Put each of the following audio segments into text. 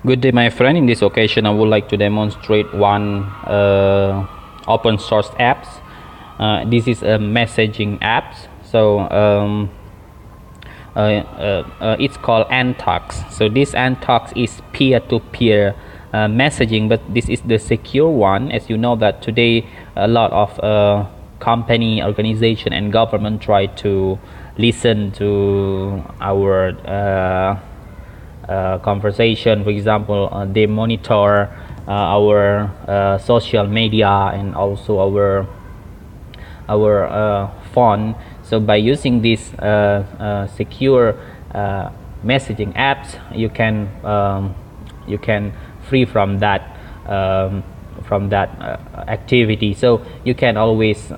Good day, my friend. In this occasion, I would like to demonstrate one open source apps. This is a messaging app. It's called Antox. So this Antox is peer-to-peer messaging, but this is the secure one. As you know that today a lot of company, organization, and government try to listen to our conversation. For example, they monitor our social media and also our phone. So by using this secure messaging apps, you can free from that activity. So you can always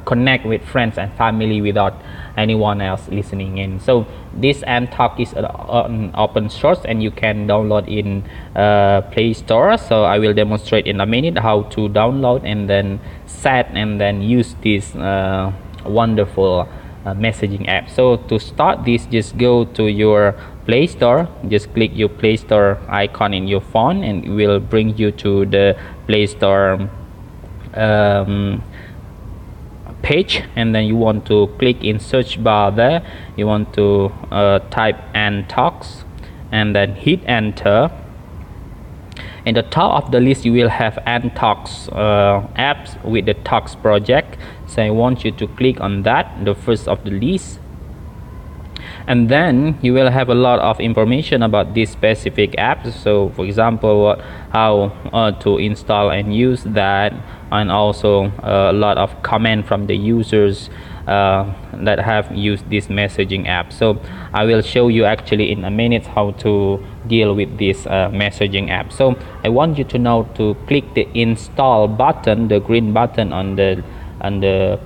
connect with friends and family without anyone else listening in. So this Antox is an open source and you can download in Play Store. So I will demonstrate in a minute how to download and then set and then use this wonderful messaging app. So to start this, just go to your Play Store, just click your Play Store icon in your phone and it will bring you to the Play Store page, and then you want to click in search bar there. You want to type Antox and then hit enter. In the top of the list you will have Antox apps with the Tox project. So I want you to click on that, the first of the list, and then you will have a lot of information about this specific app. So for example, how to install and use that, and also a lot of comment from the users that have used this messaging app. So I will show you actually in a minute how to deal with this messaging app. So I want you to know to click the install button, the green button on the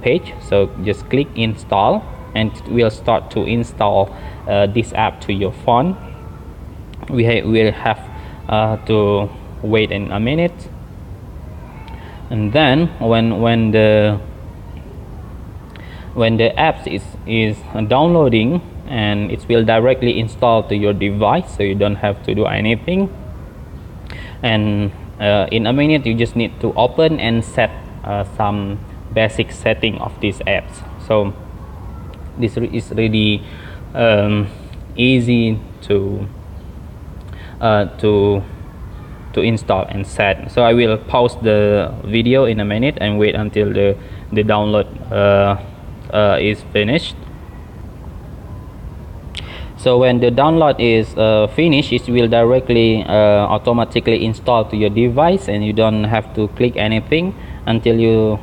page. So just click install and it will start to install this app to your phone. We will have to wait in a minute, and then when the app is downloading, and it will directly install to your device, so you don't have to do anything. And in a minute you just need to open and set some basic setting of these apps. So this is really easy to install and set. So I will pause the video in a minute and wait until the download is finished. So when the download is finished, it will directly automatically install to your device, and you don't have to click anything until you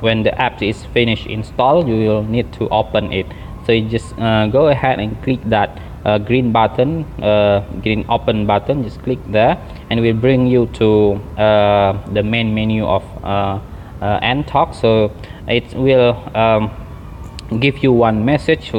when the app is finished installed. You will need to open it. So you just go ahead and click that green button, green open button. Just click there and it will bring you to the main menu of Antox. So it will give you one message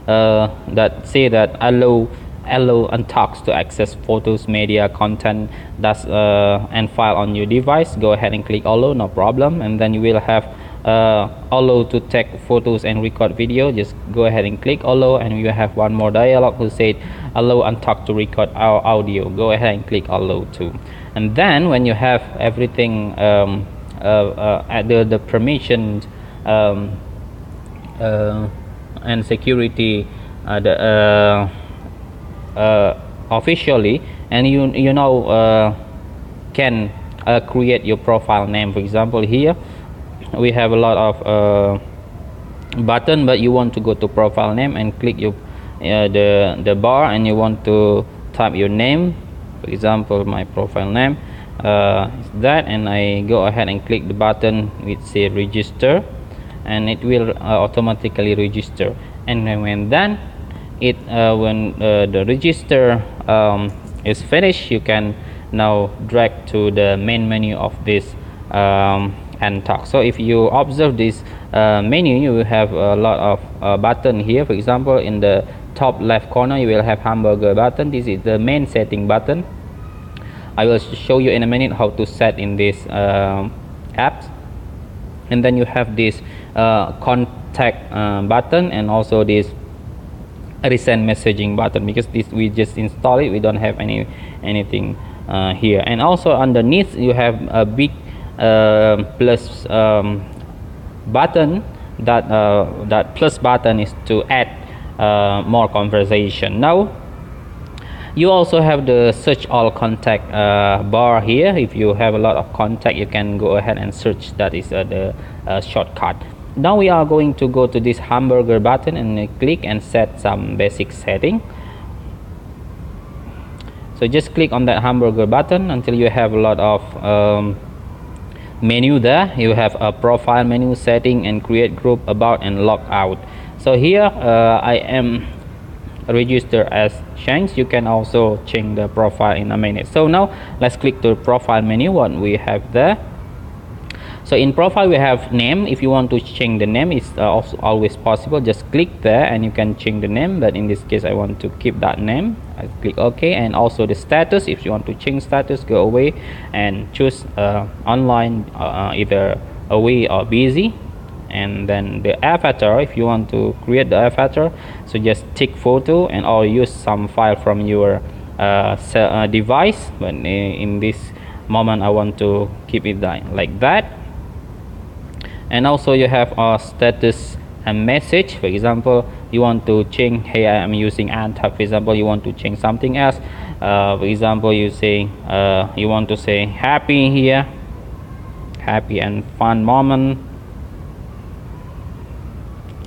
that say that allow Antox to access photos, media, content that's and file on your device. Go ahead and click allow, no problem, and then you will have allow to take photos and record video. Just go ahead and click allow, and you have one more dialog who said allow Antox to record our audio. Go ahead and click allow too, and then when you have everything at the permissions and security officially, and you know can create your profile name. For example, here we have a lot of button, but you want to go to profile name and click your the bar, and you want to type your name. For example, my profile name is that, and I go ahead and click the button which say register, and it will automatically register. And when done, it when the register is finished, you can now drag to the main menu of this Antox. So if you observe this menu, you will have a lot of button here. For example, in the top left corner you will have hamburger button. This is the main setting button. I will show you in a minute how to set in this apps. And then you have this contact button, and also this resend messaging button, because this we just install it, we don't have anything here. And also underneath you have a big plus button. That plus button is to add more conversation. Now you also have the search all contact bar here. If you have a lot of contact, you can go ahead and search. That is the shortcut. Now we are going to go to this hamburger button and click and set some basic setting. So just click on that hamburger button until you have a lot of menu there. You have a profile menu, setting, and create group, about, and log out. So here I am register as change. You can also change the profile in a minute. So now let's click the profile menu. What we have there, so in profile we have name. If you want to change the name, it's also always possible. Just click there and you can change the name, but in this case I want to keep that name. I click OK. And also the status, if you want to change status, go away and choose online, either away or busy. And then the avatar, if you want to create the avatar, so just tick photo and or use some file from your device, but in this moment I want to keep it like that. And also you have a status and message. For example, you want to change, hey, I am using Antox. For example, you want to change something else. For example, you say you want to say happy here, happy and fun moment,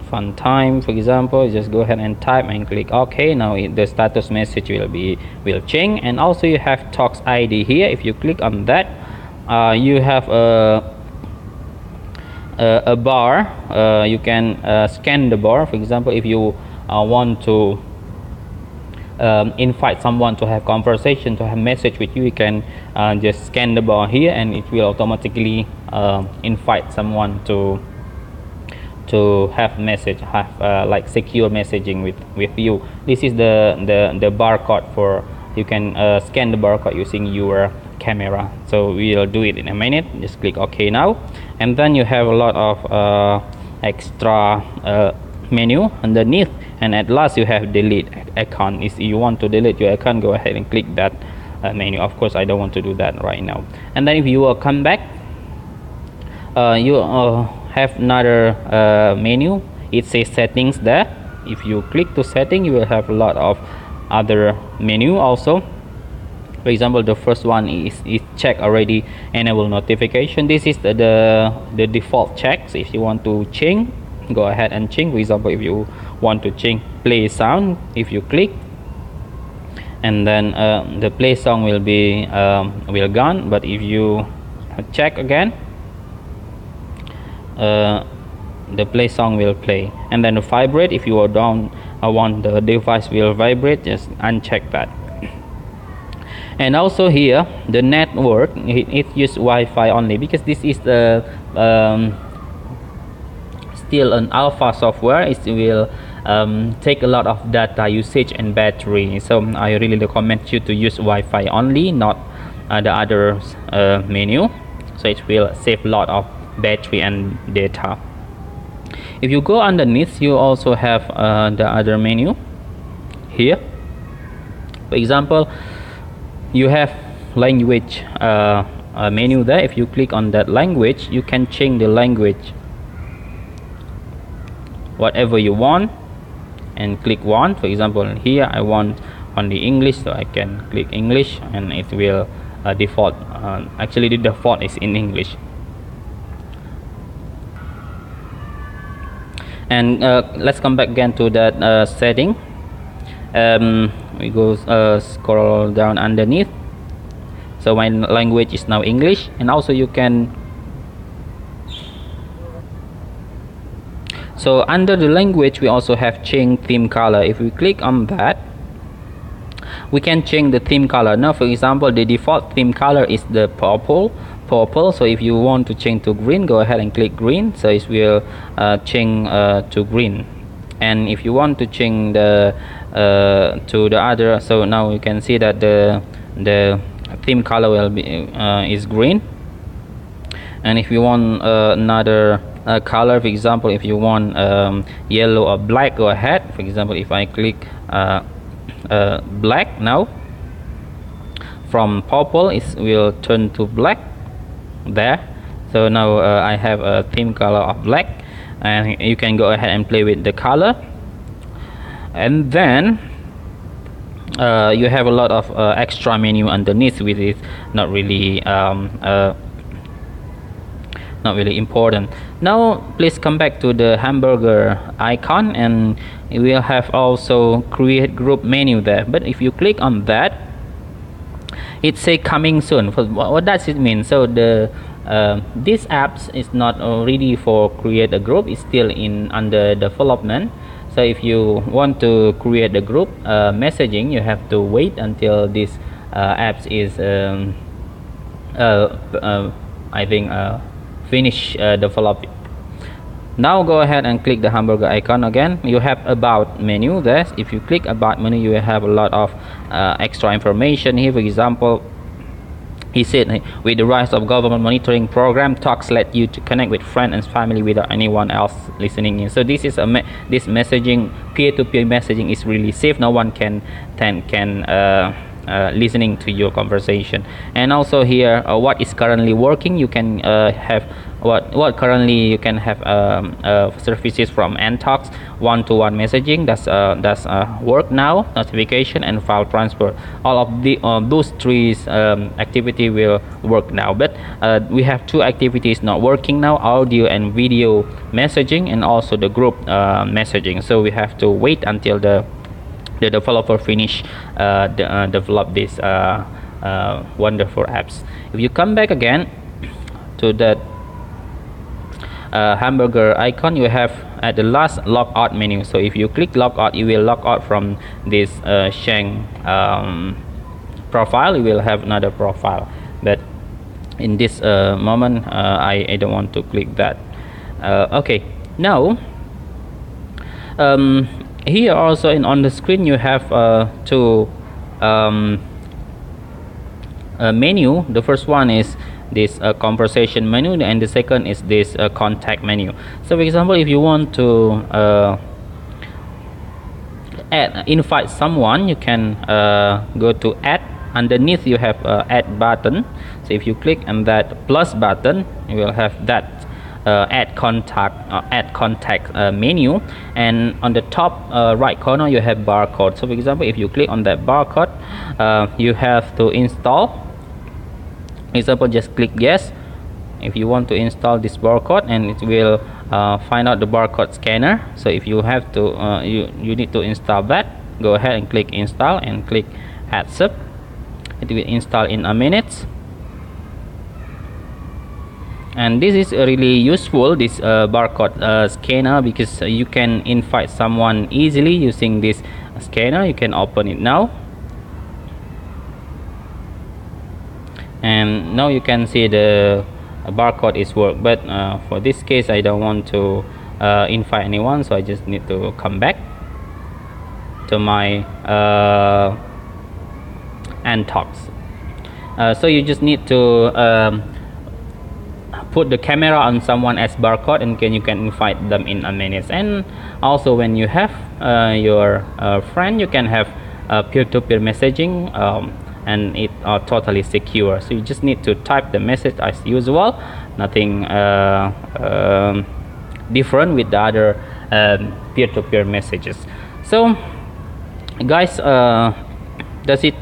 fun time. For example, just go ahead and type and click OK. Now the status message will change. And also you have Talks ID here. If you click on that, you have a bar. You can scan the bar. For example, if you want to invite someone to have conversation, to have message with you, you can just scan the bar here and it will automatically invite someone to have message, have like secure messaging with you. This is the barcode for, you can scan the barcode using your camera. So we'll do it in a minute. Just click OK now, and then you have a lot of extra menu underneath. And at last you have delete account. If you want to delete your account, go ahead and click that menu. Of course I don't want to do that right now. And then if you will come back, you have another menu. It says settings there. If you click to setting, you will have a lot of other menu also. For example, the first one is check already enable notification. This is the default checks. If you want to change, go ahead and change. For example, if you want to change play sound, if you click, and then the play song will be gone. But if you check again, the play song will play. And then the vibrate, if you are down, I want the device will vibrate, just uncheck that. And also here the network, it use Wi-Fi only, because this is the still an alpha software. It will take a lot of data usage and battery, so I really recommend you to use Wi-Fi only, not the other menu, so it will save a lot of battery and data. If you go underneath, you also have the other menu here. For example, you have language menu there. If you click on that language, you can change the language whatever you want and click one. For example, here I want only English, so I can click English and it will default. Actually the default is in English. And let's come back again to that setting. We go scroll down underneath. So my language is now English. And also you can, so under the language we also have change theme color. If we click on that, we can change the theme color. Now for example, the default theme color is the purple. So if you want to change to green, go ahead and click green, so it will change to green. And if you want to change the to the other, so now you can see that the theme color will be is green. And if you want another color. For example, if you want yellow or black, go ahead. For example, if I click black now, from purple it will turn to black there. So now I have a theme color of black, and you can go ahead and play with the color. And then you have a lot of extra menu underneath, which is not really important. Now please come back to the hamburger icon, and you will have also create group menu there. But if you click on that, it say coming soon. What does it mean? So the this apps is not ready for create a group, it's still in under development. So if you want to create a group messaging, you have to wait until this apps is I think finish developing. Now go ahead and click the hamburger icon again. You have about menu there. If you click about menu, you will have a lot of extra information here. For example, he said, with the rise of government monitoring program, Antox let you to connect with friends and family without anyone else listening in. So this is this messaging, peer-to-peer messaging is really safe. No one can listening to your conversation. And also here, what is currently working, you can have what currently you can have services from Antox, one-to-one messaging, that's work now, notification and file transfer. All of the those three activity will work now, but we have two activities not working now: audio and video messaging, and also the group messaging. So we have to wait until the developer finish develop this wonderful apps. If you come back again to that hamburger icon, you have at the last log out menu. So if you click log out, you will log out from this Sheng profile. You will have another profile, but in this moment I don't want to click that. Okay, now here also on the screen you have two menu. The first one is this conversation menu, and the second is this contact menu. So for example, if you want to invite someone, you can go to add. Underneath you have add button. So if you click on that plus button, you will have that add contact menu, and on the top right corner you have barcode. So for example, if you click on that barcode, you have to install. For example, just click yes if you want to install this barcode, and it will find out the barcode scanner. So if you have to you need to install that, go ahead and click install and click add sub. It will install in a minute. And this is really useful, this barcode scanner, because you can invite someone easily using this scanner. You can open it now, and now you can see the barcode is work. But for this case I don't want to invite anyone, so I just need to come back to my Antox. So you just need to put the camera on someone as barcode, and you can invite them in a minute. And also when you have your friend, you can have peer-to-peer messaging, and it are totally secure. So you just need to type the message as usual, nothing different with the other peer-to-peer messages. So guys, that's it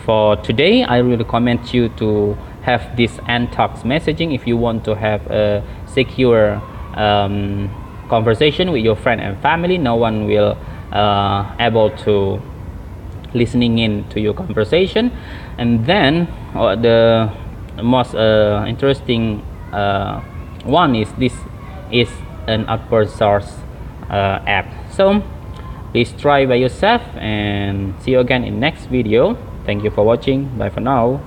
for today. I really recommend you to have this Antox messaging if you want to have a secure conversation with your friend and family. No one will able to listening in to your conversation. And then the most interesting one is this is an open source app. So please try by yourself, and see you again in next video. Thank you for watching. Bye for now.